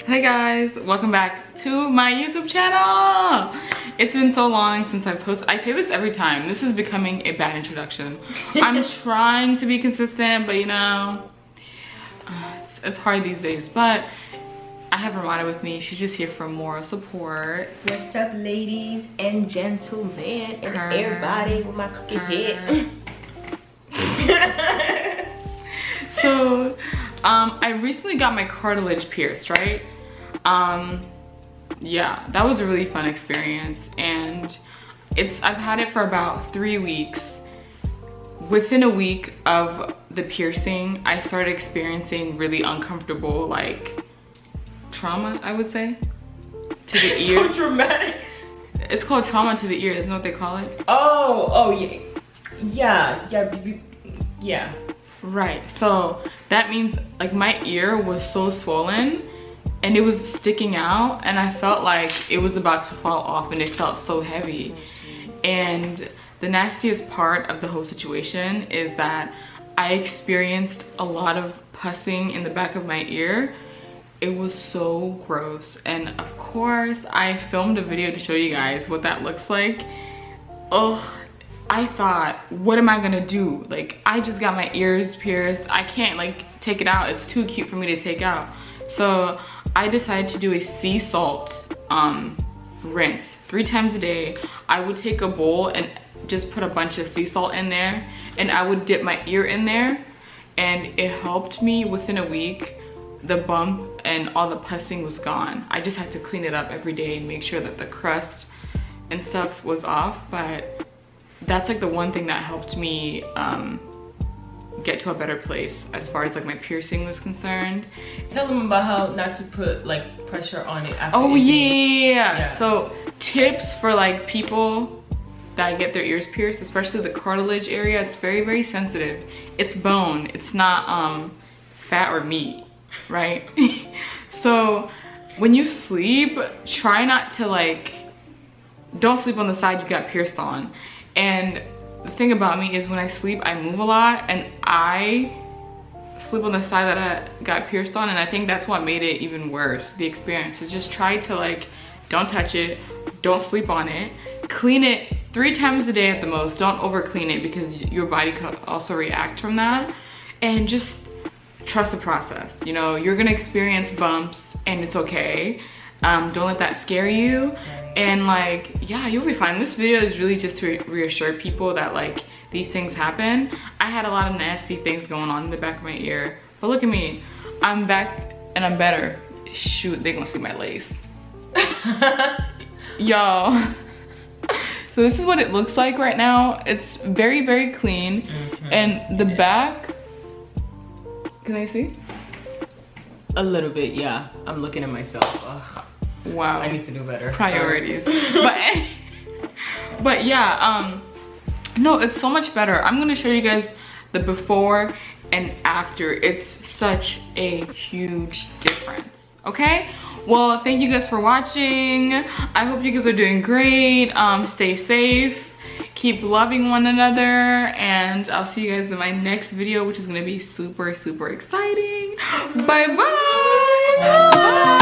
Hey guys, welcome back to my YouTube channel. It's been so long since I've posted. I say this every time. This is becoming a bad introduction. I'm trying to be consistent, but you know, it's hard these days. But I have Ramada with me. She's just here for moral support. What's up, ladies and gentlemen, and everybody with my cookie head? So, I recently got my cartilage pierced, right? Yeah, that was a really fun experience, and I've had it for about 3 weeks. Within a week of the piercing, I started experiencing really uncomfortable, like, trauma, I would say, to the ear. So dramatic. It's called trauma to the ear, isn't that what they call it? Oh yeah. Right, so that means like my ear was so swollen and it was sticking out, and I felt like it was about to fall off, and it felt so heavy. And the nastiest part of the whole situation is that I experienced a lot of pussing in the back of my ear. It was so gross, and of course I filmed a video to show you guys what that looks like. Oh, I thought, what am I gonna do? Like, I just got my ears pierced. I can't like take it out. It's too cute for me to take out. So I decided to do a sea salt rinse 3 times a day. I would take a bowl and just put a bunch of sea salt in there, and I would dip my ear in there, and it helped me. Within a week, the bump and all the pussing was gone. I just had to clean it up every day and make sure that the crust and stuff was off, but that's like the one thing that helped me get to a better place as far as like my piercing was concerned. Tell them about how not to put like pressure on it after. Oh yeah. So tips for like people that get their ears pierced, especially the cartilage area. It's very, very sensitive. It's bone. It's not fat or meat, right? So when you sleep, try not to like, don't sleep on the side you got pierced on. And the thing about me is when I sleep, I move a lot, and I sleep on the side that I got pierced on, and I think that's what made it even worse, the experience. So just try to like, don't touch it, don't sleep on it, clean it 3 times a day at the most. Don't over clean it because your body could also react from that, and just trust the process. You know, you're gonna experience bumps and it's okay. Don't let that scare you. And like, yeah, you'll be fine. This video is really just to reassure people that like these things happen. I had a lot of nasty things going on in the back of my ear, but look at me, I'm back and I'm better. Shoot, they gonna see my lace. Yo, so this is what it looks like right now. It's very, very clean. And the back, can I see? A little bit, yeah. I'm looking at myself. Ugh. Wow, I need to do better. Priorities. but yeah, no, it's so much better. I'm gonna show you guys the before and after. It's such a huge difference. Okay, well, thank you guys for watching. I hope you guys are doing great. Stay safe, keep loving one another, and I'll see you guys in my next video, which is gonna be super, super exciting. Bye bye.